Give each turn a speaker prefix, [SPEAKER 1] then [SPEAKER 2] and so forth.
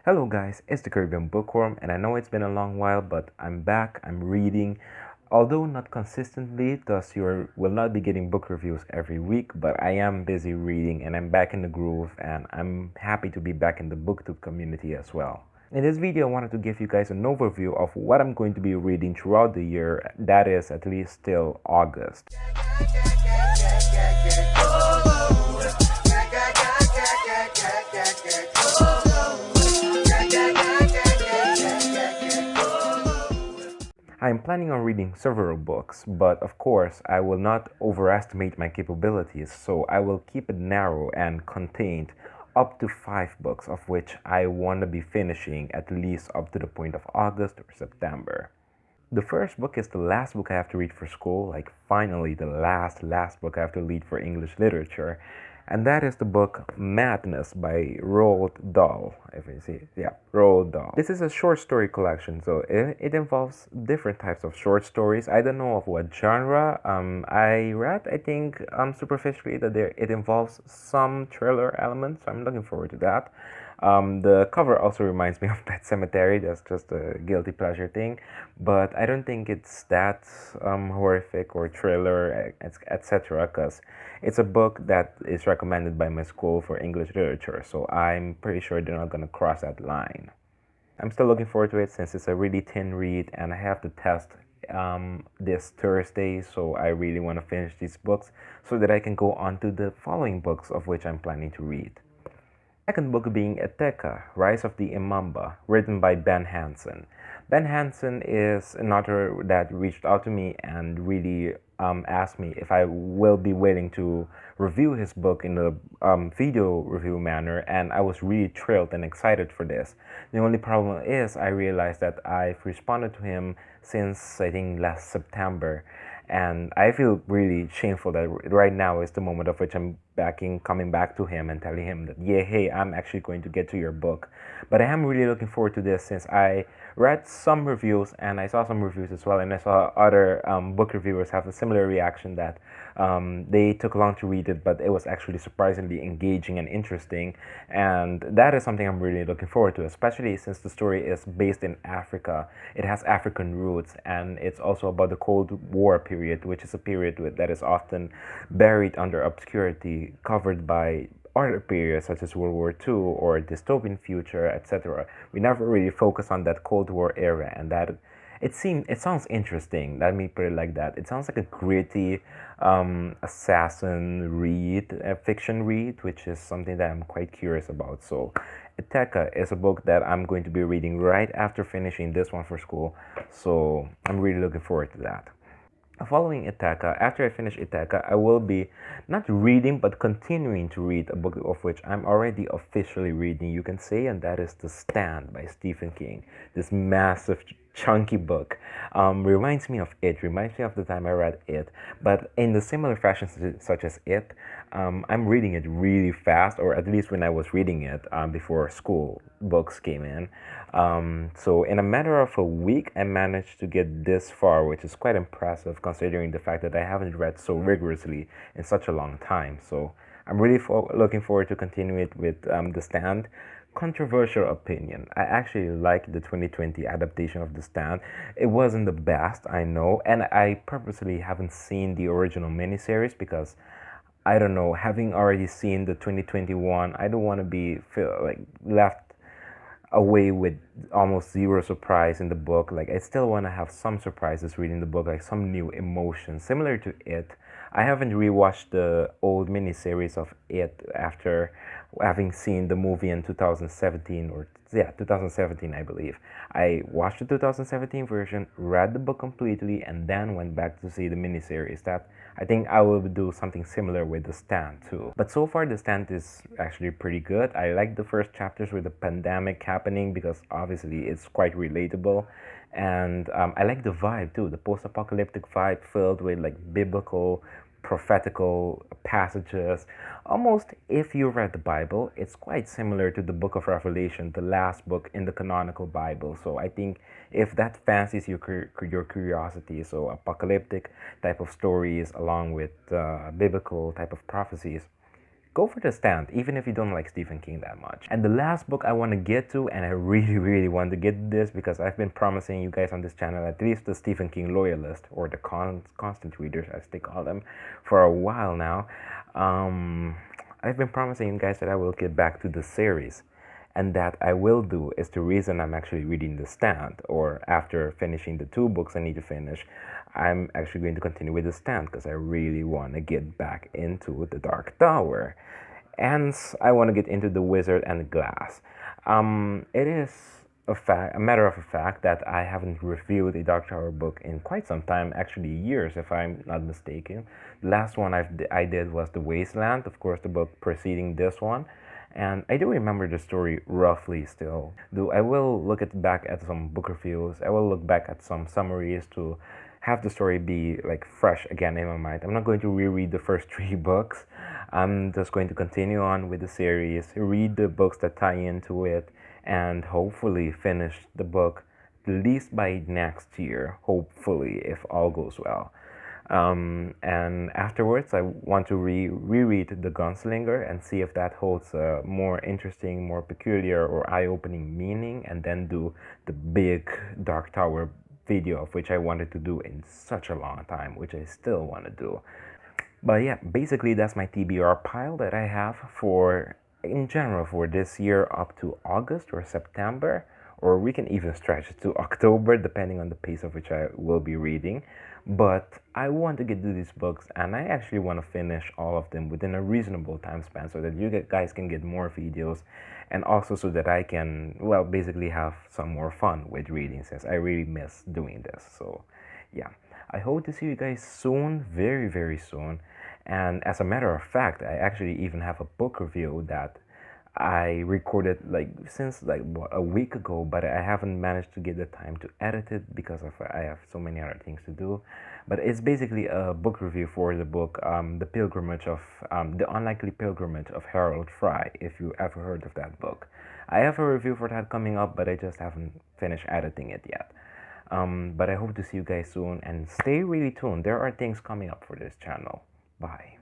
[SPEAKER 1] Hello guys, it's the Caribbean Bookworm, and I know it's been a long while, but I'm back, I'm reading. Although not consistently, thus you will not be getting book reviews every week, but I am busy reading and I'm back in the groove, and I'm happy to be back in the booktube community as well. In this video, I wanted to give you guys an overview of what I'm going to be reading throughout the year, that is at least till August. I'm planning on reading several books, but of course, I will not overestimate my capabilities, so I will keep it narrow and contained up to 5 books, of which I want to be finishing at least up to the point of August or September. The first book is the last book I have to read for school, like finally the last book I have to read for English literature, and that is the book Madness by Roald Dahl. If you see, yeah, Roald Dahl. This is a short story collection, so it involves different types of short stories. I don't know of what genre. I read, I think, superficially that it involves some thriller elements. So I'm looking forward to that. The cover also reminds me of Pet Cemetery. That's just a guilty pleasure thing, but I don't think it's that horrific or thriller, etc. Because it's a book that is recommended by my school for English literature, so I'm pretty sure they're not gonna cross that line. I'm still looking forward to it since it's a really thin read, and I have to test this Thursday, so I really want to finish these books so that I can go on to the following books of which I'm planning to read. Second book being Itaka, Rise of the Imamba, written by Ben Hansen. Ben Hansen is an author that reached out to me and really asked me if I will be willing to review his book in a video review manner, and I was really thrilled and excited for this. The only problem is I realized that I've responded to him since I think last September, and I feel really shameful that right now is the moment of which I'm coming back to him and telling him that, yeah, hey, I'm actually going to get to your book. But I am really looking forward to this since I read some reviews and I saw some reviews as well, and I saw other book reviewers have a similar reaction that they took long to read it, but it was actually surprisingly engaging and interesting. And that is something I'm really looking forward to, especially since the story is based in Africa. It has African roots, and it's also about the Cold War period, which is a period that is often buried under obscurity, covered by other periods such as World War II or dystopian future, etc. We never really focus on that Cold War era, and that it sounds interesting. Let me put it like that. It sounds like a gritty assassin read, a fiction read, which is something that I'm quite curious about. So, Itaka is a book that I'm going to be reading right after finishing this one for school. So I'm really looking forward to that. Following Itaka, after I finish Itaka, I will be not reading but continuing to read a book of which I'm already officially reading, you can say, and that is The Stand by Stephen King. This massive, chunky book reminds me of It, reminds me of the time I read It, but in the similar fashion such as It, I'm reading it really fast, or at least when I was reading it before school books came in. So in a matter of a week, I managed to get this far, which is quite impressive considering the fact that I haven't read so rigorously in such a long time. So I'm really looking forward to continue it with The Stand. Controversial opinion. I actually like the 2020 adaptation of The Stand. It wasn't the best, I know, and I purposely haven't seen the original miniseries because I don't know, having already seen the 2021, I don't want to be feel like left away with almost zero surprise in the book. Like, I still want to have some surprises reading the book, like some new emotions similar to It. I haven't rewatched the old miniseries of It after having seen the movie in 2017, or yeah, 2017, I believe. I watched the 2017 version, read the book completely, and then went back to see the miniseries. That I think I will do something similar with The Stand too. But so far, The Stand is actually pretty good. I like the first chapters with the pandemic happening because obviously it's quite relatable. And I like the vibe too, the post apocalyptic vibe filled with like biblical, prophetical passages. Almost, if you read the Bible, it's quite similar to the book of Revelation, the last book in the canonical Bible. So I think if that fancies your curiosity, so apocalyptic type of stories along with biblical type of prophecies, go for The Stand, even if you don't like Stephen King that much. And the last book I want to get to, and I really, really want to get this because I've been promising you guys on this channel, at least the Stephen King loyalist, or the constant readers as they call them, for a while now. I've been promising you guys that I will get back to the series. And that I will do is the reason I'm actually reading The Stand, or after finishing the 2 books I need to finish, I'm actually going to continue with The Stand because I really want to get back into The Dark Tower. And I want to get into The Wizard and the Glass. It is a matter of a fact that I haven't reviewed a Dark Tower book in quite some time, actually years if I'm not mistaken. The last one I did was The Wasteland, of course the book preceding this one. And I do remember the story roughly still. Though I will look back at some book reviews, I will look back at some summaries to have the story be like fresh again in my mind. I'm not going to reread the first 3 books. I'm just going to continue on with the series, read the books that tie into it, and hopefully finish the book at least by next year, hopefully, if all goes well. And afterwards, I want to reread The Gunslinger and see if that holds a more interesting, more peculiar, or eye-opening meaning, and then do the big Dark Tower video, of which I wanted to do in such a long time, which I still want to do. But yeah, basically that's my TBR pile that I have for, in general, for this year up to August or September, or we can even stretch it to October depending on the pace of which I will be reading. But I want to get to these books, and I actually want to finish all of them within a reasonable time span so that you guys can get more videos, and also so that I can, well, basically have some more fun with reading, since I really miss doing this. So yeah, I hope to see you guys soon, very, very soon. And as a matter of fact, I actually even have a book review that I recorded like since like a week ago, but I haven't managed to get the time to edit it because of I have so many other things to do. But it's basically a book review for the book The Unlikely Pilgrimage of Harold Fry, if you ever heard of that book. I have a review for that coming up, but I just haven't finished editing it yet. But I hope to see you guys soon, and stay really tuned. There are things coming up for this channel. Bye.